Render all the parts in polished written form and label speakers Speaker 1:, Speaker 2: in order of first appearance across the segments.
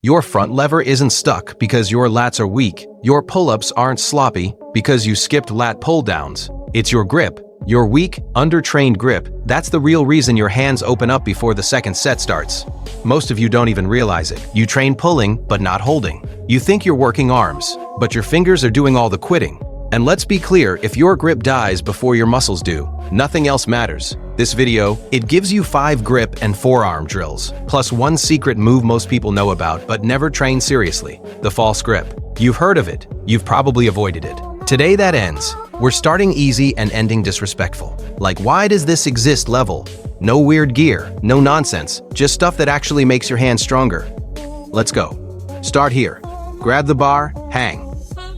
Speaker 1: Your front lever isn't stuck because your lats are weak. Your pull-ups aren't sloppy because you skipped lat pull-downs. It's your grip. Your weak, undertrained grip, that's the real reason your hands open up before the second set starts. Most of you don't even realize it. You train pulling, but not holding. You think you're working arms, but your fingers are doing all the quitting. And let's be clear, if your grip dies before your muscles do, nothing else matters. This video, it gives you 5 grip and forearm drills, plus one secret move most people know about but never train seriously, the false grip. You've heard of it, you've probably avoided it. Today that ends. We're starting easy and ending disrespectful. Like, why does this exist level? No weird gear, no nonsense, just stuff that actually makes your hands stronger. Let's go. Start here. Grab the bar, hang.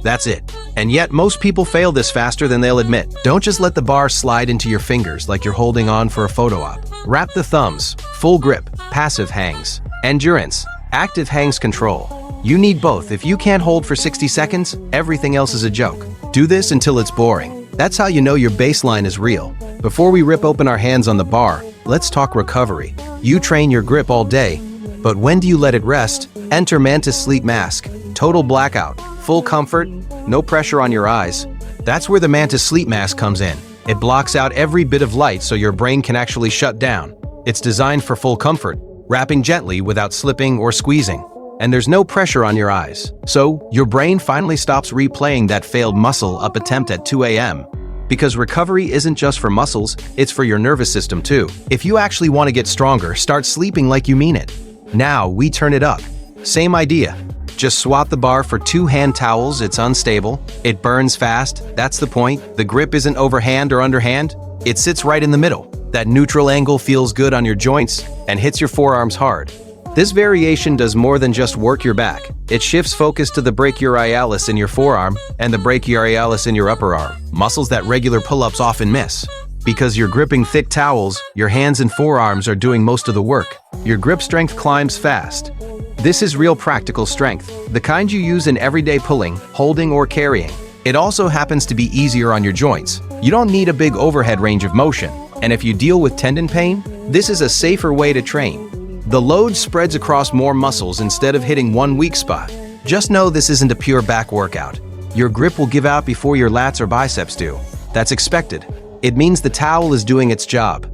Speaker 1: That's it. And yet most people fail this faster than they'll admit. Don't just let the bar slide into your fingers like you're holding on for a photo op. Wrap the thumbs, full grip, passive hangs. Endurance, active hangs control. You need both. If you can't hold for 60 seconds, everything else is a joke. Do this until it's boring. That's how you know your baseline is real. Before we rip open our hands on the bar, let's talk recovery. You train your grip all day, but when do you let it rest? Enter Mantis Sleep Mask. Total blackout, full comfort, no pressure on your eyes. That's where the Mantis Sleep Mask comes in. It blocks out every bit of light so your brain can actually shut down. It's designed for full comfort, wrapping gently without slipping or squeezing. And there's no pressure on your eyes. So your brain finally stops replaying that failed muscle-up attempt at 2 a.m. Because recovery isn't just for muscles, it's for your nervous system too. If you actually want to get stronger, start sleeping like you mean it. Now we turn it up. Same idea. Just swap the bar for 2 hand towels. It's unstable. It burns fast. That's the point. The grip isn't overhand or underhand. It sits right in the middle. That neutral angle feels good on your joints and hits your forearms hard. This variation does more than just work your back. It shifts focus to the brachioradialis in your forearm and the brachioradialis in your upper arm, muscles that regular pull-ups often miss. Because you're gripping thick towels, your hands and forearms are doing most of the work. Your grip strength climbs fast. This is real practical strength, the kind you use in everyday pulling, holding, or carrying. It also happens to be easier on your joints. You don't need a big overhead range of motion. And if you deal with tendon pain, this is a safer way to train. The load spreads across more muscles instead of hitting one weak spot. Just know this isn't a pure back workout. Your grip will give out before your lats or biceps do. That's expected. It means the towel is doing its job.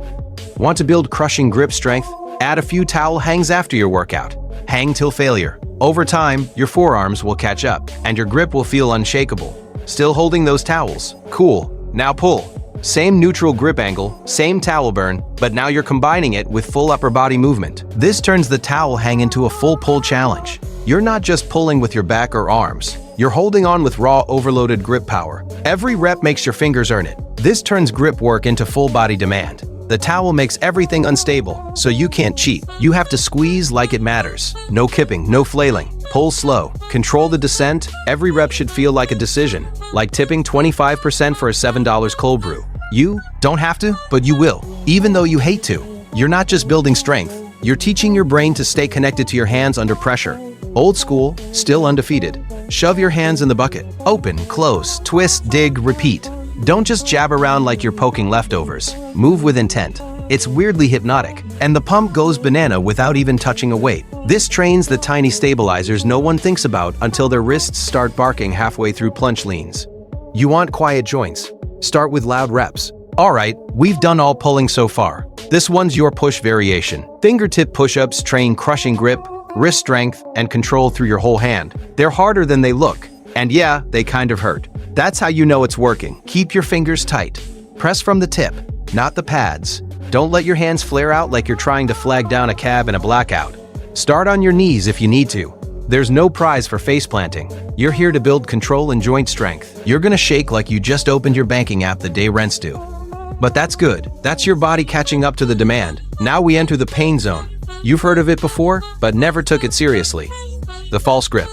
Speaker 1: Want to build crushing grip strength? Add a few towel hangs after your workout. Hang till failure. Over time, your forearms will catch up, and your grip will feel unshakable. Still holding those towels? Cool. Now pull. Same neutral grip angle, same towel burn, but now you're combining it with full upper body movement. This turns the towel hang into a full pull challenge. You're not just pulling with your back or arms. You're holding on with raw, overloaded grip power. Every rep makes your fingers earn it. This turns grip work into full body demand. The towel makes everything unstable, so you can't cheat. You have to squeeze like it matters. No kipping, no flailing. Pull slow. Control the descent. Every rep should feel like a decision, like tipping 25% for a $7 cold brew. You don't have to, but you will, even though you hate to. You're not just building strength. You're teaching your brain to stay connected to your hands under pressure. Old school, still undefeated. Shove your hands in the bucket. Open, close, twist, dig, repeat. Don't just jab around like you're poking leftovers. Move with intent. It's weirdly hypnotic, and the pump goes banana without even touching a weight. This trains the tiny stabilizers no one thinks about until their wrists start barking halfway through plunge leans. You want quiet joints? Start with loud reps. Alright, we've done all pulling so far. This one's your push variation. Fingertip push-ups train crushing grip, wrist strength, and control through your whole hand. They're harder than they look. And yeah, they kind of hurt. That's how you know it's working. Keep your fingers tight. Press from the tip, not the pads. Don't let your hands flare out like you're trying to flag down a cab in a blackout. Start on your knees if you need to. There's no prize for face planting. You're here to build control and joint strength. You're gonna shake like you just opened your banking app the day rent's due. But that's good. That's your body catching up to the demand. Now we enter the pain zone. You've heard of it before, but never took it seriously. The false grip.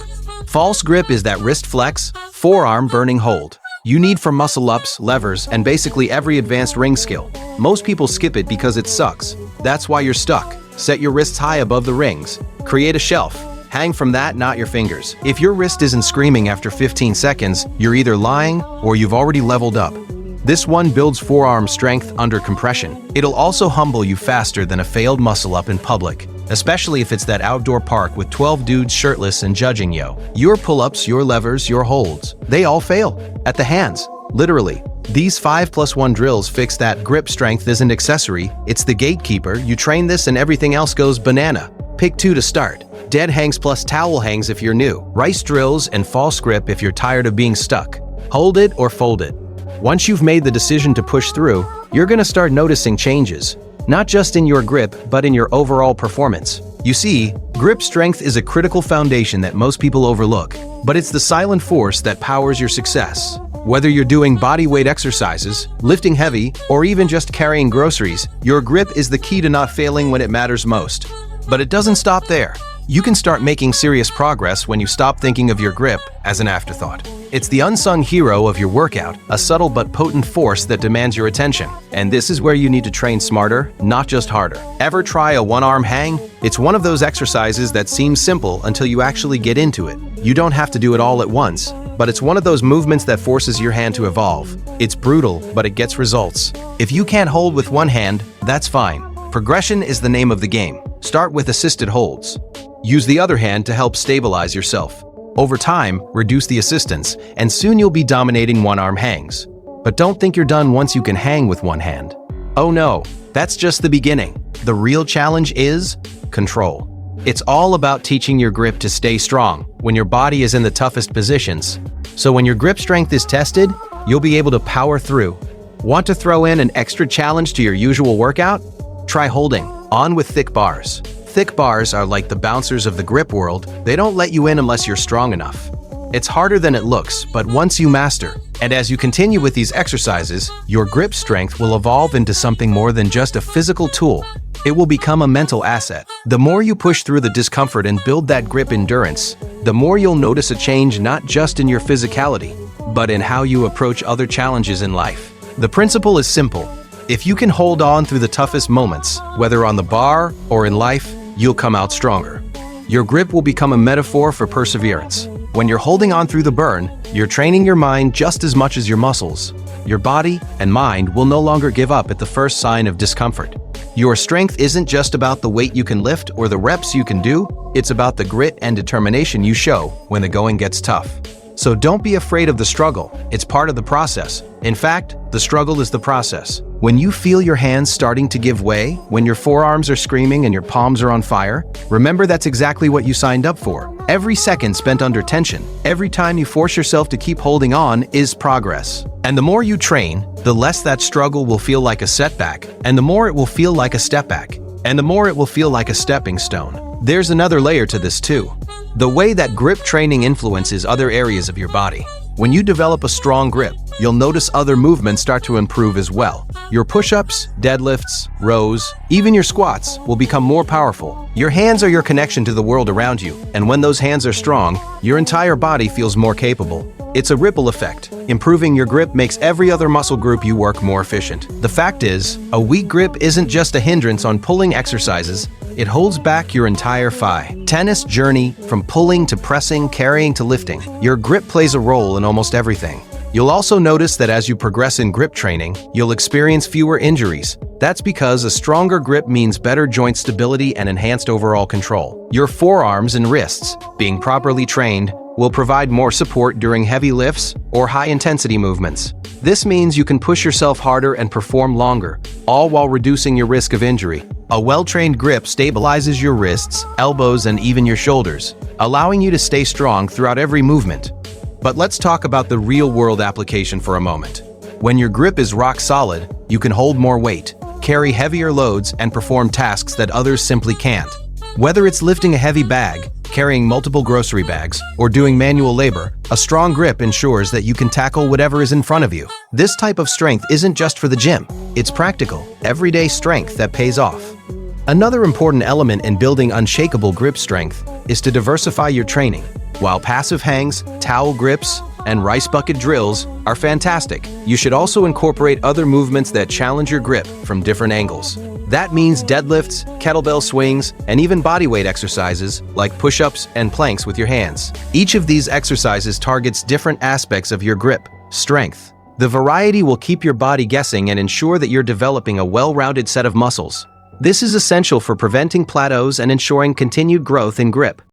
Speaker 1: False grip is that wrist flex, forearm burning hold. You need for muscle-ups, levers, and basically every advanced ring skill. Most people skip it because it sucks. That's why you're stuck. Set your wrists high above the rings. Create a shelf. Hang from that, not your fingers. If your wrist isn't screaming after 15 seconds, you're either lying or you've already leveled up. This one builds forearm strength under compression. It'll also humble you faster than a failed muscle-up in public. especially if it's that outdoor park with 12 dudes shirtless and judging you. Your pull-ups, your levers, your holds, they all fail at the hands, literally. These 5+1 drills fix that grip strength isn't accessory, it's the gatekeeper. You train this and everything else goes banana. Pick 2 to start. Dead hangs plus towel hangs if you're new. Rice drills and false grip if you're tired of being stuck. Hold it or fold it. Once you've made the decision to push through, you're gonna start noticing changes. Not just in your grip, but in your overall performance. You see, grip strength is a critical foundation that most people overlook, but it's the silent force that powers your success. Whether you're doing bodyweight exercises, lifting heavy, or even just carrying groceries, your grip is the key to not failing when it matters most. But it doesn't stop there. You can start making serious progress when you stop thinking of your grip as an afterthought. It's the unsung hero of your workout, a subtle but potent force that demands your attention. And this is where you need to train smarter, not just harder. Ever try a one-arm hang? It's one of those exercises that seems simple until you actually get into it. You don't have to do it all at once, but it's one of those movements that forces your hand to evolve. It's brutal, but it gets results. If you can't hold with one hand, that's fine. Progression is the name of the game. Start with assisted holds. Use the other hand to help stabilize yourself. Over time, reduce the assistance, and soon you'll be dominating one-arm hangs. But don't think you're done once you can hang with one hand. Oh no, that's just the beginning. The real challenge is control. It's all about teaching your grip to stay strong when your body is in the toughest positions. So when your grip strength is tested, you'll be able to power through. Want to throw in an extra challenge to your usual workout? Try holding on with thick bars. Thick bars are like the bouncers of the grip world. They don't let you in unless you're strong enough. It's harder than it looks, but once you master, and as you continue with these exercises, your grip strength will evolve into something more than just a physical tool. It will become a mental asset. The more you push through the discomfort and build that grip endurance, the more you'll notice a change not just in your physicality, but in how you approach other challenges in life. The principle is simple. If you can hold on through the toughest moments, whether on the bar or in life, you'll come out stronger. Your grip will become a metaphor for perseverance. When you're holding on through the burn, you're training your mind just as much as your muscles. Your body and mind will no longer give up at the first sign of discomfort. Your strength isn't just about the weight you can lift or the reps you can do, it's about the grit and determination you show when the going gets tough. So don't be afraid of the struggle, it's part of the process. In fact, the struggle is the process. When you feel your hands starting to give way, when your forearms are screaming and your palms are on fire, remember that's exactly what you signed up for. Every second spent under tension, every time you force yourself to keep holding on is progress. And the more you train, the less that struggle will feel like a setback, and the more it will feel like a step back, and the more it will feel like a stepping stone. There's another layer to this too. The way that grip training influences other areas of your body. When you develop a strong grip, you'll notice other movements start to improve as well. Your push-ups, deadlifts, rows, even your squats will become more powerful. Your hands are your connection to the world around you, and when those hands are strong, your entire body feels more capable. It's a ripple effect. Improving your grip makes every other muscle group you work more efficient. The fact is, a weak grip isn't just a hindrance on pulling exercises, it holds back your entire tennis journey from pulling to pressing, carrying to lifting. Your grip plays a role in almost everything. You'll also notice that as you progress in grip training, you'll experience fewer injuries. That's because a stronger grip means better joint stability and enhanced overall control. Your forearms and wrists, being properly trained, will provide more support during heavy lifts or high-intensity movements. This means you can push yourself harder and perform longer, all while reducing your risk of injury. A well-trained grip stabilizes your wrists, elbows, and even your shoulders, allowing you to stay strong throughout every movement. But let's talk about the real-world application for a moment. When your grip is rock solid, you can hold more weight, carry heavier loads, and perform tasks that others simply can't. Whether it's lifting a heavy bag, carrying multiple grocery bags, or doing manual labor, a strong grip ensures that you can tackle whatever is in front of you. This type of strength isn't just for the gym. It's practical, everyday strength that pays off. Another important element in building unshakable grip strength is to diversify your training. While passive hangs, towel grips, and rice bucket drills are fantastic, you should also incorporate other movements that challenge your grip from different angles. That means deadlifts, kettlebell swings, and even bodyweight exercises like push-ups and planks with your hands. Each of these exercises targets different aspects of your grip strength. The variety will keep your body guessing and ensure that you're developing a well-rounded set of muscles. This is essential for preventing plateaus and ensuring continued growth in grip.